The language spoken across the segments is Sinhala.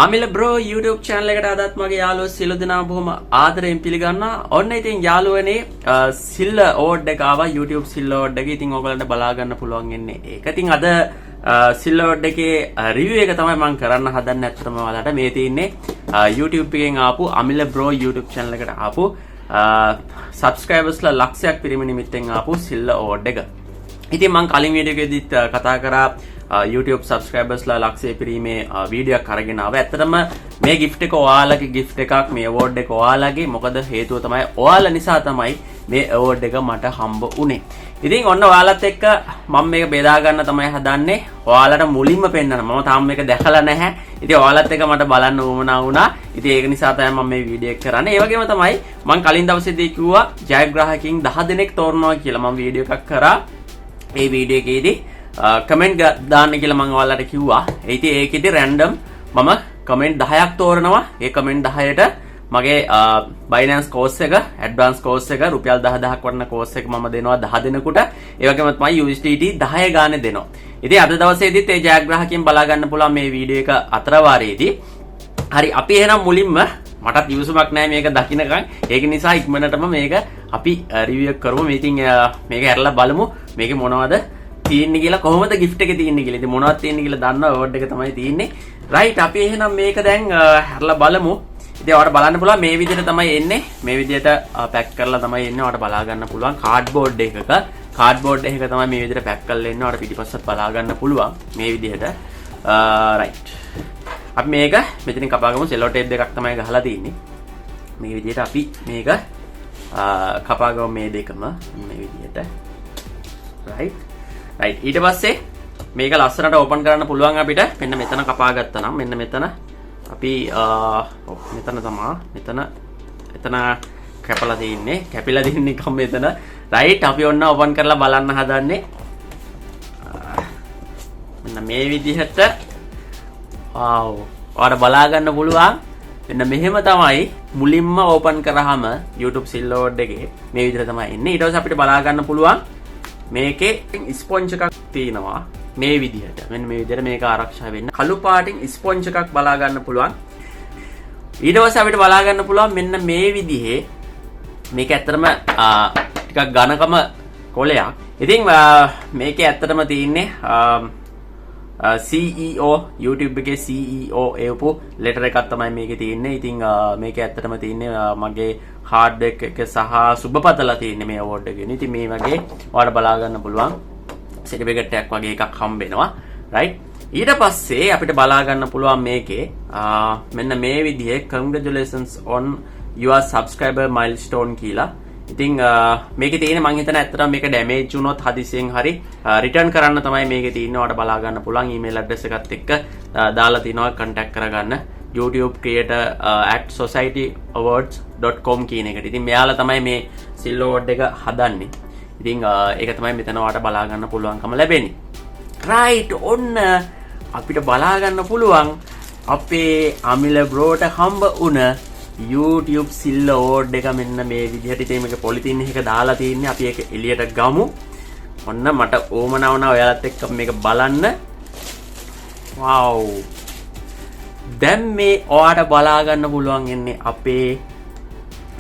Amila bro YouTube channel එකට ආදත් මගේ යාළුවෝ සියලු දෙනා බොහොම ආදරෙන් පිළිගන්නවා. ඔන්න ඉතින් යාළුවනේ සිල්ල ඕඩ් එක ආවා YouTube සිල්ල ඕඩ් එක. ඉතින් ඕගලන්ට බලා ගන්න පුළුවන් ඉන්නේ ඒක. ඉතින් අද සිල්ල ඕඩ් එකේ රිවිව් එක තමයි මම කරන්න හදන්නේ. අත්‍තරම ඔයාලට මේ තියෙන්නේ YouTube එකෙන් ආපු Amila bro YouTube channel එකට ආපු subscribersලා ලක්ෂයක් පිරිමි නිමිත්තෙන් ආපු සිල්ල ඕඩ් එක. ඉතින් මම කලින් වීඩියෝ එකේදීත් කතා කරා YouTube subscribers ලා ලක්ෂය පිරීමේ වීඩියෝ එකක් අරගෙන ආවා. ඇත්තටම මේ gift එක ඔයාලගේ gift එකක්, මේ award එක ඔයාලගේ. මොකද හේතුව තමයි ඔයාලා නිසා තමයි මේ award එක මට හම්බ වුනේ. ඉතින් ඔන්න ඔයාලත් එක්ක මම මේක බෙදා ගන්න තමයි හදන්නේ. ඔයාලට මුලින්ම පෙන්නන්න. මම තාම මේක දැකලා නැහැ. ඉතින් ඔයාලත් එක්ක මට බලන්න උවමනා වුණා. ඉතින් ඒක නිසා තමයි මම මේ වීඩියෝ එක කරන්නේ. ඒ වගේම තමයි මම කලින් දවසේදී කිව්වා ජයග්‍රාහකයන් 10 දෙනෙක් තෝරනවා කියලා. මම වීඩියෝ එකක් කරා. ඒ වීඩියෝ එකේදී කමෙන්ට් දාන්න කියලා මම ඔයාලට කිව්වා. ඉතින් ඒකෙදි රැන්ඩම් මම කමෙන්ට් 10ක් තෝරනවා. ඒ කමෙන්ට් 10ට මගේ Binance course එක, advance course එක රුපියල් 10000ක් වටන course එක මම දෙනවා 10 දෙනෙකුට. ඒ වගේම තමයි USDT 10 ගානේ දෙනවා. ඉතින් අද දවසේදීත් ඒ ජයග්‍රාහකයන් බලා ගන්න පුළුවන් මේ වීඩියෝ එක අතරවාරයේදී. හරි අපි එහෙනම් මුලින්ම මටත් යොසුමක් නැහැ මේක දකින්නකන්. ඒක නිසා ඉක්මනටම මේක අපි රිවිව් එක කරමු. ඉතින් මේක ඇරලා බලමු මේකේ මොනවද තියෙන්නේ කියලා, කොහොමද gift එකේ තියෙන්නේ කියලා. ඉතින් මොනවද තියෙන්නේ කියලා දන්නවා. award එක තමයි තියෙන්නේ. right අපි එහෙනම් මේක දැන් හැරලා බලමු. ඉතින් ඔයාලට බලන්න පුළුවන් මේ විදිහට තමයි එන්නේ. මේ විදිහට පැක් කරලා තමයි එන්නේ. ඔයාලට බලා ගන්න පුළුවන් කාඩ්බෝඩ් එකක. කාඩ්බෝඩ් එකක තමයි මේ විදිහට පැක් කරලා එන්නේ. ඔයාලට පිටිපස්සට බලා ගන්න පුළුවන් මේ විදිහට. right අපි මේක මෙතනින් කපා ගමු. සෙලෝ ටේප් දෙකක් තමයි ගහලා තියෙන්නේ. මේ විදිහට අපි මේක කපා ගමු මේ දෙකම මේ විදිහට. right ඊට පස්සේ මේක ලස්සනට ඕපන් කරන්න පුළුවන් අපිට. මෙන්න මෙතන කපා ගත්තා නම් මෙන්න මෙතන අපි මෙතන තමයි එතන කැපලා තියෙන්නේ. කැපිලා තින්නේ කම මෙතන. රයිට් අපි ඔන්න ඕපන් කරලා බලන්න හදන්නේ. මෙන්න මේ විදිහට. වව්. ඔයාලට බලා ගන්න පුළුවන්. මෙන්න මෙහෙම තමයි මුලින්ම ඕපන් කරාම YouTube සිල්ලෝඩ් එකේ මේ විදිහට තමයි එන්නේ. ඊට පස්සේ අපිට බලා ගන්න පුළුවන් මේකේ ස්පොන්ජ් එකක් තියෙනවා මේ විදිහට. මෙන්න මේ විදිහට මේක ආරක්ෂා වෙන්න කළු පාටින් ස්පොන්ජ් එකක් බලා ගන්න පුළුවන්. ඊට පස්සේ අපිට බලා ගන්න පුළුවන් මෙන්න මේ විදිහේ මේක ඇත්තටම ටිකක් ඝනකම කොලයක්. ඉතින් මේකේ ඇත්තටම තියෙන්නේ CEO YouTube එකේ CEO එවපු ලෙටර් එකක් තමයි මේකේ තියෙන්නේ. ඉතින් මේකේ ඇත්තටම තියෙන්නේ මගේ හાર્ඩ් එක සහ සුබපතලා තියෙන්නේ මේ award එකේ. ඉතින් මේ වගේ ඔයාලට බලා ගන්න පුළුවන් සර්ටිෆිකේට් එකක් වගේ එකක් හම්බ වෙනවා. right ඊට පස්සේ අපිට බලා ගන්න පුළුවන් මේකේ මෙන්න මේ විදිහේ congratulations on your subscriber milestone කියලා. ඉතින් මේකේ තියෙන මම හිතන ඇත්තටම මේක ඩැමේජ් වුණොත් හදිසියෙන් හරි රිටර්න් කරන්න තමයි මේකේ තියෙන්නේ. ඔයාලට බලා ගන්න පුළුවන් ඊමේල් ඇඩ්‍රස් එකත් එක්ක දාලා තිනවා contact කරගන්න. YouTube creator @societyawards.com කියන එකට. ඉතින් මෙයාලා තමයි මේ සිල් award එක හදන්නේ. ඉතින් ඒක තමයි මෙතන ඔයාලට බලා ගන්න පුළුවන්කම ලැබෙන්නේ. right ඔන්න අපිට බලා ගන්න පුළුවන් අපේ Amila broට හම්බ වුණ YouTube සිල්ල award එක මෙන්න මේ විදිහට. ඉතින් මේක පොලිතින් එක දාලා තින්නේ. අපි ඒක එළියට ගමු. ඔන්න මට ඕමනා වුණා ඔයාලත් එක්ක මේක බලන්න. wow දැන් මේ ඔයාලට බලා ගන්න පුළුවන් ඉන්නේ අපේ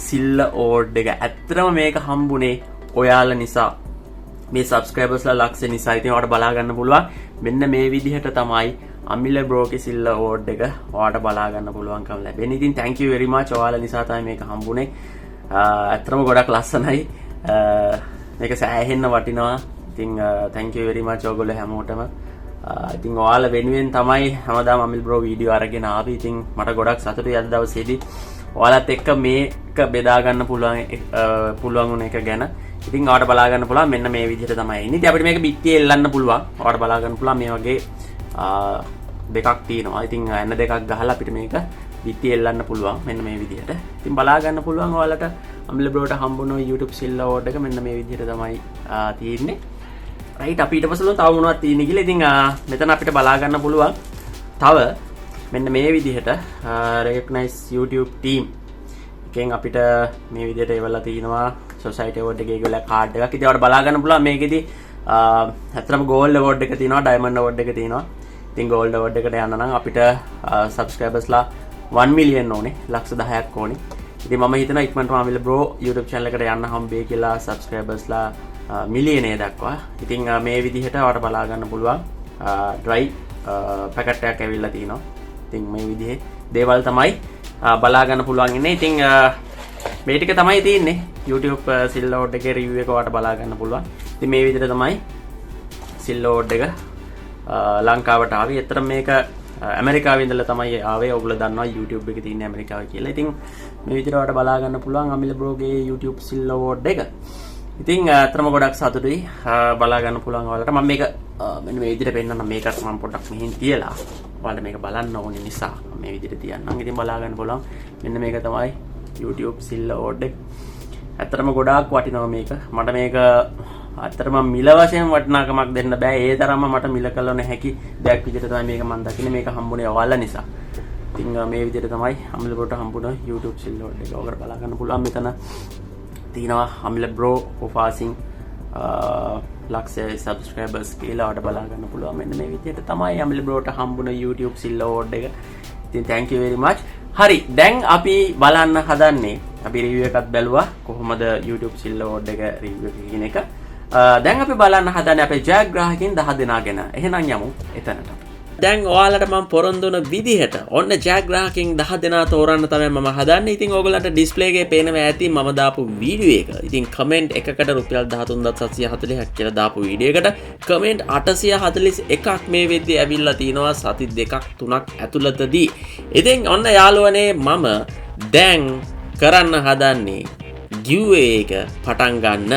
සිල්ල award එක. ඇත්තටම මේක හම්බුනේ ඔයාලා නිසා. මේ subscribersලා ලක්ෂ නිසා. ඉතින් ඔයාලට බලා ගන්න පුළුවන් මෙන්න මේ විදිහට තමයි Amila bro के සිල්ල award එක ඔයාලට බලා ගන්න පුළුවන්කම ලැබෙන්නේ. ඉතින් thank you very much. ඔයාලා නිසා තමයි මේක හම්බුනේ. ඇත්තටම ගොඩක් ලස්සනයි. මේක සෑහෙන්න වටිනවා. ඉතින් thank you very much ඔයගොල්ලෝ හැමෝටම. ඉතින් ඔයාලා වෙනුවෙන් තමයි හැමදාම Amila bro වීඩියෝ අරගෙන ආවේ. ඉතින් මට ගොඩක් සතුටුයි අද දවසේදී ඔයාලත් එක්ක මේක බෙදා ගන්න පුළුවන් වුණ එක ගැන. ඉතින් ඔයාලට බලා ගන්න පුළුවන් මෙන්න මේ විදිහට තමයි ඉන්නේ. ඉතින් අපිට මේක පිටියේ එල්ලන්න පුළුවන්. ඔයාලට බලා ගන්න පුළුවන් මේ වගේ දෙකක් තියෙනවා. ඉතින් එන්න දෙකක් ගහලා අපිට මේක පිටියේ එල්ලන්න පුළුවන් මෙන්න මේ විදිහට. ඉතින් බලා ගන්න පුළුවන් ඔයාලට Amila broට හම්බුන YouTube සිල් award එක මෙන්න මේ විදිහට තමයි තියෙන්නේ. right අපි ඊට පස්සේ තව මොනවද තියෙන්නේ කියලා. ඉතින් මෙතන අපිට බලා ගන්න පුළුවන් තව මෙන්න මේ විදිහට recognize YouTube team එකෙන් අපිට මේ විදිහට එවලා තිනවා society award එකේ ගිහලා කාඩ් එකක්. ඉතින් ඔයාලට බලා ගන්න පුළුවන් මේකෙදි ඇත්තටම gold award එක තියෙනවා, diamond award එක තියෙනවා. ඉතින් gold award එකට යන්න නම් අපිට subscribersලා 1 million ඕනේ. ලක්ෂ 10ක් ඕනේ. ඉතින් මම හිතනවා ඉක්මනටම Amila bro YouTube channel එකට යන්න හම්බෙයි කියලා subscribersලා මිලියනය දක්වා. ඉතින් මේ විදිහට ඔයාලට බලා ගන්න පුළුවන් dry packet එකක් ඇවිල්ලා තිනවා. ඉතින් මේ විදිහේ දේවල් තමයි බලා ගන්න පුළුවන් ඉන්නේ. ඉතින් මේ ටික තමයි තියෙන්නේ. YouTube silhouette එකේ review එක ඔයාලට බලා ගන්න පුළුවන්. ඉතින් මේ විදිහට තමයි silhouette එක ලංකාවට ආවේ. ඇත්තටම මේක ඇමරිකාවේ ඉඳලා තමයි ආවේ. ඔයගොල්ලෝ දන්නවා YouTube එකේ තියෙන ඇමරිකාව කියලා. ඉතින් මේ විදිහට ඔයාලට බලා ගන්න පුළුවන් Amila bro ගේ YouTube silhouette එක. ඉතින් අතරම ගොඩක් සතුටුයි බලා ගන්න පුළුවන් ඔයාලට. මම මේක මෙන්න මේ විදිහට පෙන්නන්න මේකත් මම පොඩ්ඩක් මෙහින් තියලා ඔයාලට මේක බලන්න ඕනේ නිසා මේ විදිහට තියන්නම්. ඉතින් බලා ගන්න පුළුවන් මෙන්න මේක තමයි YouTube silhouette එක. අතරම ගොඩාක් වටිනවා මේක. මට මේක අතරම මිල වශයෙන් වටිනාකමක් දෙන්න බෑ. ඒ තරම්ම මට මිල කළ නොහැකි දෙයක් විදිහට තමයි මේක මම දකින්නේ. මේක හම්බුනේ ඔයාලා නිසා. ඉතින් මේ විදිහට තමයි Amila bro ට හම්බුන YouTube silhouette එක. ඔකට බලා ගන්න පුළුවන් මෙතන තියෙනවා Amila bro කොෆාසින් ලක්ෂය subscribers කියලා ඔයාලට බලා ගන්න පුළුවන්. මෙන්න මේ විදිහට තමයි Amila bro ට හම්බුන YouTube silhouette එක. ඉතින් thank you very much. හරි, දැන් අපි බලන්න හදන්නේ අපි review එකක් බැලුවා කොහොමද YouTube silhouette එක review එක කියන එක. දැන් අපි බලන්න හදන්නේ අපේ ජයග්‍රාහකයන් 10 දෙනා ගැන. එහෙනම් යමු එතනට. දැන් ඔයාලට මම පොරොන්දු වුණ විදිහට ඔන්න ජයග්‍රාහකයන් 10 දෙනා තෝරන්න තමයි මම හදන්නේ. ඉතින් ඕගොල්ලන්ට ඩිස්ප්ලේ එකේ පේනවා ඇති මම දාපු වීඩියෝ එක. ඉතින් කමෙන්ට් එකකට රුපියල් 13,740ක් කියලා දාපු වීඩියෝ එකට කමෙන්ට් 841ක් මේ වෙද්දී ඇවිල්ලා තිනවා සති 2ක් 3ක් ඇතුළතදී. ඉතින් ඔන්න යාළුවනේ මම දැන් කරන්න හදන්නේ giveaway එක පටන් ගන්න.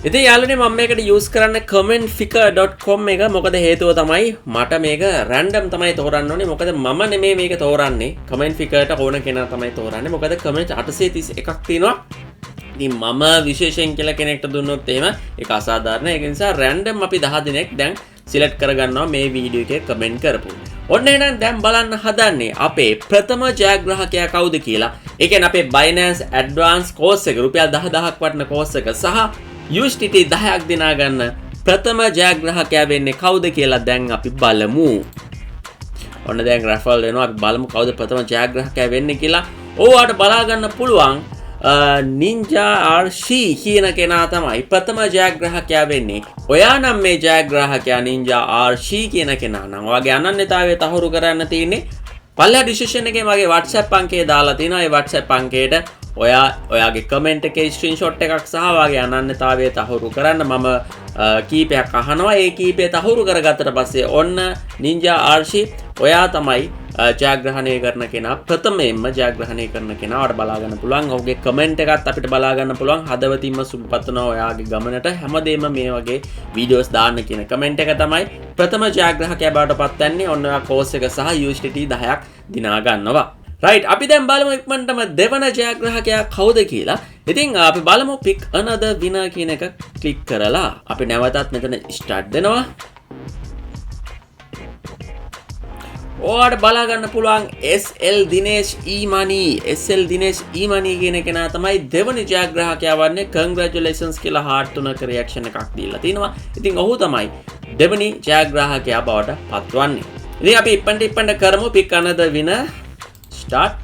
ඉතින් යාළුවනේ මම මේකට use කරන්නේ commentficker.com එක. මොකද හේතුව තමයි මට මේක random තමයි තෝරන්න ඕනේ. මොකද මම නෙමෙයි මේක තෝරන්නේ. commentficker-ට ඕන කෙනා තමයි තෝරන්නේ. මොකද comment 831ක් තියෙනවා. ඉතින් මම විශේෂයෙන් කියලා කෙනෙක්ට දුන්නොත් එහෙම ඒක අසාධාරණයි. ඒක නිසා random අපි 10 දෙනෙක් දැන් select කරගන්නවා මේ වීඩියෝ එකේ comment කරපු. ඔන්න එහෙනම් දැන් බලන්න හදන්නේ අපේ ප්‍රථම ජයග්‍රාහකයා කවුද කියලා. ඒ කියන්නේ අපේ Binance Advance course එක රුපියල් 10000ක් වටින course එක සහ USDT 10ක් දිනා ගන්න ප්‍රථම ජයග්‍රාහකයා වෙන්නේ කවුද කියලා දැන් අපි බලමු. ඔන්න දැන් raffle වෙනවා. අපි බලමු කවුද ප්‍රථම ජයග්‍රාහකයා වෙන්නේ කියලා. ඕවාට බලා ගන්න පුළුවන් Ninja RC කියන කෙනා තමයි ප්‍රථම ජයග්‍රාහකයා වෙන්නේ. ඔයා නම් මේ ජයග්‍රාහකයා Ninja RC කියන කෙනා නම් ඔයාගේ අනන්‍යතාවය තහවුරු කරන්න තියෙන්නේ පල්ලා ඩිස්ක්‍රිප්ෂන් එකේ මගේ WhatsApp අංකය දාලා තියෙනවා. ඒ WhatsApp අංකයට ඔයාගේ කමෙන්ට් එකේ ස්ක්‍රීන්ෂොට් එකක් සහ ඔයාගේ අනන්‍යතාවය තහවුරු කරන්න මම කීපයක් අහනවා. ඒ කීපය තහවුරු කරගත්තට පස්සේ ඔන්න Ninja RC ඔයා තමයි ජයග්‍රහණය කරන කෙනා. ප්‍රථමයෙන්ම ජයග්‍රහණය කරන කෙනා. ඔයාලට බලා ගන්න පුළුවන්. ඔහුගේ කමෙන්ට් එකත් අපිට බලා ගන්න පුළුවන්. හදවතින්ම සුබ පතනවා ඔයාගේ ගමනට. හැමදේම මේ වගේ වීඩියෝස් දාන්න කියන කමෙන්ට් එක තමයි ප්‍රථම ජයග්‍රාහකයා බවට පත් වෙන්නේ. ඔන්න ඔයා කෝස් එක සහ USDT 10ක් දිනා ගන්නවා. right, අපි දැන් බලමු ඉක්මනටම දෙවන ජයග්‍රාහකයා කවුද කියලා. ඉතින් අපි බලමු pick another winner කියන එක ක්ලික් කරලා අපි නැවතත් මෙතන start දෙනවා. ඔයාලට බලා ගන්න පුළුවන් SL Dinesh E-money. SL Dinesh E-money කියන කෙනා තමයි දෙවනි ජයග්‍රාහකයා වන්නේ. congratulations කියලා heart 3ක reaction එකක් දීලා තිනවා. ඉතින් ඔහු තමයි දෙවනි ජයග්‍රාහකයා බවට පත්වන්නේ. ඉතින් අපි ඉක්මනට කරමු pick another winner. start.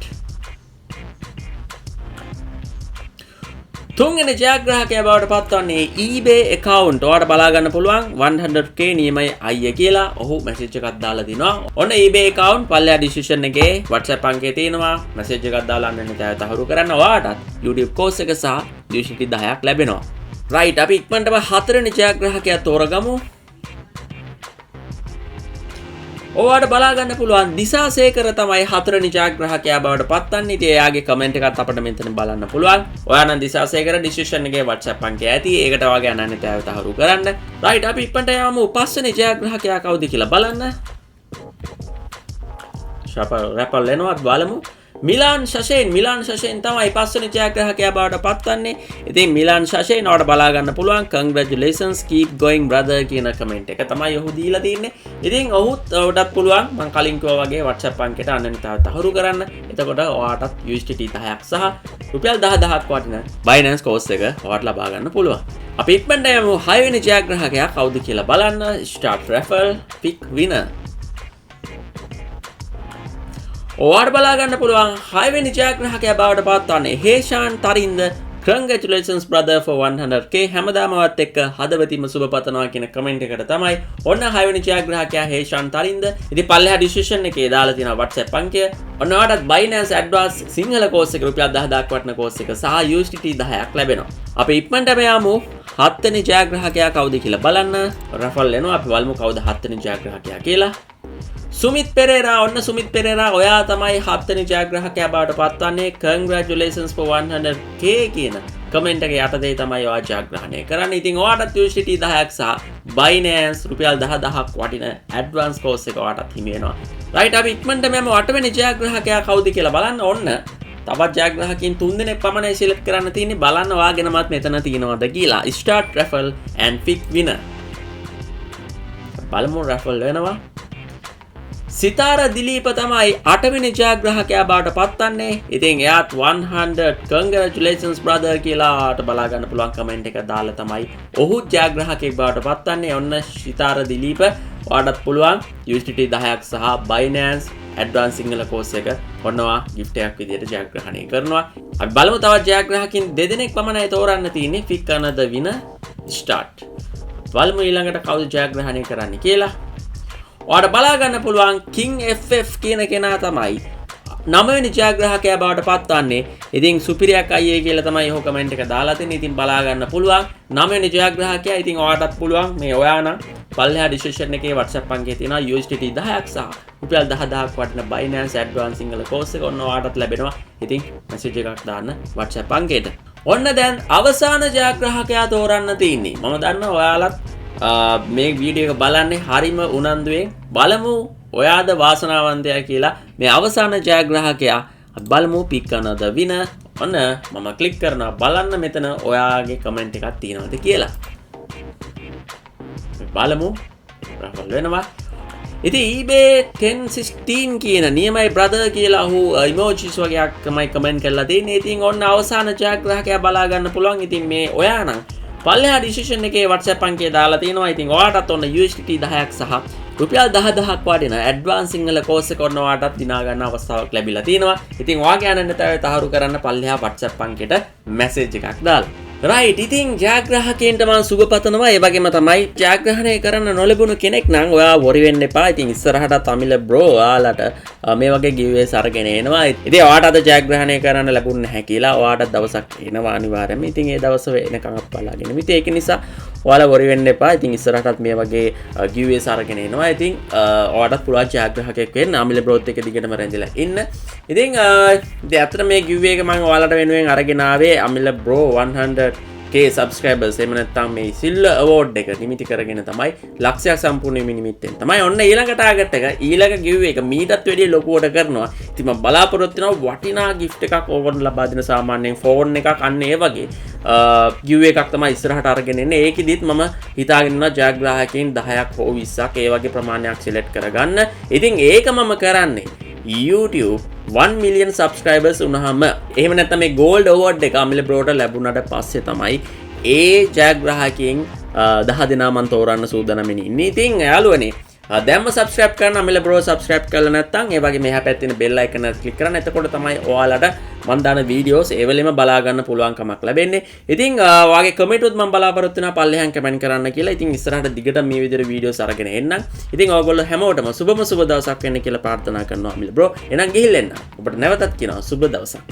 තුන්වෙනි ජයග්‍රාහකයා බවට පත්වන්නේ eBay account. ඔයාලට බලා ගන්න පුළුවන් 100k නියමයි අයියා කියලා ඔහු message එකක් දාලා දිනවා. ඔන්න eBay account පල්ලෙහා description එකේ WhatsApp අංකය තියෙනවා. message එකක් දාලා අන්නන්න තහවුරු කරන්න. ඔයාලටත් YouTube course එක සහ USDT 10ක් ලැබෙනවා. right, අපි ඉක්මනටම හතරවෙනි ජයග්‍රාහකයා තෝරගමු. ඔයාලට බලා ගන්න පුළුවන් දිසාසේකර තමයි හතරවෙනි ජයග්‍රාහකයා බවට පත්වන්නේ. ඉතින් එයාගේ කමෙන්ට් එකත් අපිට මෙතන බලන්න පුළුවන්. ඔයා නම් දිසාසේකර description එකේ WhatsApp අංකය ඇති. ඒකට ඔයාගේ අනන්‍යතාවය තහවුරු කරන්න. right, අපි ඉක්මනට යමු පස්වෙනි ජයග්‍රාහකයා කවුද කියලා බලන්න. raffle එනවා බලමු. මිලාන් ශෂේන් තමයි පස්වෙනි ජයග්‍රාහකයා බවට පත්වන්නේ. ඉතින් මිලාන් ශෂේන් ඔයාලට බලා ගන්න පුළුවන් congratulations keep going brother කියන කමෙන්ට් එක තමයි ඔහු දීලා තින්නේ. ඉතින් ඔහුටත් පුළුවන් මම කලින් කිව්වා වගේ WhatsApp අංකයට අනන්‍යතාවය තහවුරු කරන්න. එතකොට ඔයාටත් USDT 10ක් සහ රුපියල් 10000ක් වටින Binance course එක ඔයාලට ලබා ගන්න පුළුවන්. අපි ඉක්මනට යමු 6 වෙනි ජයග්‍රාහකයා කවුද කියලා බලන්න. start raffle pick winner. ඔයාට බලා ගන්න පුළුවන් 6 වෙනි ජයග්‍රාහකයා බවට පත් වන්නේ Heshan තරින්ද. Congratulations brother for 100k. හැමදාමවත් එක්ක හදවතින්ම සුබ පතනවා කියන කමෙන්ට් එකට තමයි ඔන්න 6 වෙනි ජයග්‍රාහකයා හේෂාන් තරින්ද. ඉතින් පල්ලෙහා ඩිස්ක්‍රිප්ෂන් එකේ දාලා තියෙනවා WhatsApp අංකය. ඔන්න ඔයාලට Binance Advance සිංහල කෝස් එක රුපියල් 10000ක් වටින කෝස් එක සහ USDT 10ක් ලැබෙනවා. අපි ඉක්මනටම යමු 7 වෙනි ජයග්‍රාහකයා කවුද කියලා බලන්න. රෆල් එනවා. අපි බලමු කවුද 7 වෙනි ජයග්‍රාහකයා කියලා. සුමිත් පෙරේරා. ඔන්න සුමිත් පෙරේරා ඔයා තමයි 7 වෙනි ජයග්‍රාහකයා බවට පත්වන්නේ. Congratulations for 100k කියන කමෙන්ට් එකේ යටතේ තමයි ඔයා ජයග්‍රහණය කරන්නේ. ඉතින් ඔයාටත් USDT 10ක් සහ Binance රුපියල් 10000ක් වටින ඇඩ්වාන්ස් කෝස් එක ඔයාටත් හිමි වෙනවා. රයිට් අපි ඉක්මනට මෙම 8 වෙනි ජයග්‍රාහකයා කවුද කියලා බලන්න. ඔන්න තවත් ජයග්‍රාහකයන් 3 දෙනෙක් පමණයි සිලෙක්ට් කරන්න තියෙන්නේ. බලන්න ඔයාගෙනමත් මෙතන තියෙනවද කියලා. Start raffle and pick winner. බලමු raffle වෙනවා. සිතාර දිලීප තමයි 8 වෙනි ජයග්‍රාහකයා බවට පත්වන්නේ. ඉතින් එයාත් 100 congratulations brother කියලාට බලා ගන්න පුළුවන් කමෙන්ට් එක දාලා තමයි ඔහු ජයග්‍රාහකයෙක් බවට පත්වන්නේ. ඔන්න සිතාර දිලීප ඔයාටත් පුළුවන් USDT 10ක් සහ Binance Advance සිංහල කෝස් එක ඔන්නවා gift එකක් විදියට ජයග්‍රහණය කරනවා. අපි බලමු තවත් ජයග්‍රාහකින් දෙදෙනෙක් පමණයි තෝරන්න තියෙන්නේ. pick another winner start. බලමු ඊළඟට කවුද ජයග්‍රහණය කරන්නේ කියලා. ඔයාට බලා ගන්න පුළුවන් King FF කියන කෙනා තමයි 9 වෙනි ජයග්‍රාහකයා බවට පත්වන්නේ. ඉතින් සුපිරියක් අයියේ කියලා තමයි ඔහු කමෙන්ට් එක දාලා තින්නේ. ඉතින් බලා ගන්න පුළුවන් 9 වෙනි ජයග්‍රාහකයා. ඉතින් ඔයාටත් පුළුවන් මේ ඔයා නම් පල්ලෙහා ඩිස්ක්‍රිප්ෂන් එකේ WhatsApp අංකය තියෙනවා USDT 10ක් සහ රුපියල් 10000ක් වටින Binance Advance සිංහල කෝස් එක ඔන්න ඔයාටත් ලැබෙනවා. ඉතින් මැසේජ් එකක් දාන්න WhatsApp අංකයට. ඔන්න දැන් අවසාන ජයග්‍රාහකයා තෝරන්න තියෙන්නේ. මම දන්නවා ඔයාලත් මේ වීඩියෝ එක බලන්නේ හරිම උනන්දුවෙන්. බලමු ඔයාද වාසනාවන්තයා කියලා. මේ අවසාන ජයග්‍රාහකයා බලමු pick another winner. ඔන්න මම ක්ලික් කරනවා. බලන්න මෙතන ඔයාගේ කමෙන්ට් එකක් තියෙනවද කියලා. බලමු රෆල් වෙනවා. ඉතින් eBay 1016 කියන නියමයි brother කියලා ඔහු emojis වගේක් තමයි කමෙන්ට් කරලා තියෙන්නේ. ඉතින් ඔන්න අවසාන ජයග්‍රාහකයා බලා ගන්න පුළුවන්. ඉතින් මේ ඔයා නම් පල්ලෙහා ඩිස්ක්‍රිප්ෂන් එකේ WhatsApp අංකය දාලා තියෙනවා. ඉතින් ඔයාටත් ඔන්න USDT 10ක් සහ රුපියල් 10000ක් වටින ඇඩ්වාන්ස් සිංහල කෝස් එක ඔන්න ඔයාටත් දිනා ගන්න අවස්ථාවක් ලැබිලා තියෙනවා. ඉතින් ඔයාගේ අනන්‍යතාවය තහවුරු කරන්න පල්ලෙහා WhatsApp අංකයට මැසේජ් එකක් දාලා. රයිට් ඉතින් ජයග්‍රාහකයන්ට මම සුබ පතනවා. ඒ වගේම තමයි ජයග්‍රහණය කරන්න නොලැබුණු කෙනෙක් නම් ඔයා වොරි වෙන්න එපා. ඉතින් ඉස්සරහට Amila bro ඔයාලට මේ වගේ giveaways අරගෙන එනවා. ඉතින් ඔයාට අද ජයග්‍රහණය කරන්න ලැබුණ නැහැ කියලා ඔයාට දවසක් එනවා අනිවාර්යයෙන්ම. ඉතින් ඒ දවස වෙනකන් අප බලාගෙන ඉමු. ඒක නිසා ඔයාලා වොරි වෙන්න එපා. ඉතින් ඉස්සරහටත් මේ වගේ giveaways අරගෙන එනවා. ඉතින් ඔයාටත් පුළුවන් ජයග්‍රාහකයෙක් වෙන්න. Amila bro එක දිගටම රැඳිලා ඉන්න. ඉතින් අතට මේ giveaway එක මම ඔයාලට වෙනුවෙන් අරගෙන ආවේ Amila bro 100k subscribers. එහෙම නැත්නම් මේ silver award එක නිමිති කරගෙන තමයි ලක්ෂයක් සම්පූර්ණ වෙමි නිමිත්තෙන් තමයි ඔන්න ඊළඟ ටාගට් එක ඊළඟ giveaway එක මීටත් වැඩිය ලොකුවට කරනවා. ඉතින් මම බලාපොරොත්තු වෙනවා වටිනා gift එකක් ඕගොල්ලෝ ලබා දෙන සාමාන්‍යයෙන් ෆෝන් එකක් අන්න ඒ වගේ giveaway එකක් තමයි ඉස්සරහට අරගෙන එන්නේ. ඒකෙදිත් මම හිතාගෙන ඉන්නවා ජයග්‍රාහකයන් 10ක් හෝ 20ක් ඒ වගේ ප්‍රමාණයක් සිලෙක්ට් කරගන්න. ඉතින් ඒක මම කරන්නේ YouTube 1 million subscribers වුණාම එහෙම නැත්නම් මේ gold award එක Amila broට ලැබුණාට පස්සේ තමයි ඒ ජයග්‍රාහකයන් 10 දෙනා මම තෝරන්න සූදානම් ඉන්නේ. ඉතින් යාළුවනේ දැන්ම subscribe කරන්න Amila bro subscribe කරලා නැත්නම් ඒ වගේ මෙහා පැත්තේ තියෙන bell icon එක click කරන්න. එතකොට තමයි ඔයාලට මම දාන videos ඒ වෙලෙම බලා ගන්න පුළුවන්කමක් ලැබෙන්නේ. ඉතින් ඔයාගේ comment උත් මම බලාපොරොත්තු වෙනවා පල්ලෙහාන් comment කරන්න කියලා. ඉතින් ඉස්සරහට දිගට මේ විදිහට videos අරගෙන එන්නම්. ඉතින් ඔයගොල්ලෝ හැමෝටම සුබ දවසක් වෙන්න කියලා ප්‍රාර්ථනා කරනවා Amila bro. එහෙනම් ගිහින් එන්න. ඔබට නැවතත් කියනවා සුබ දවසක්.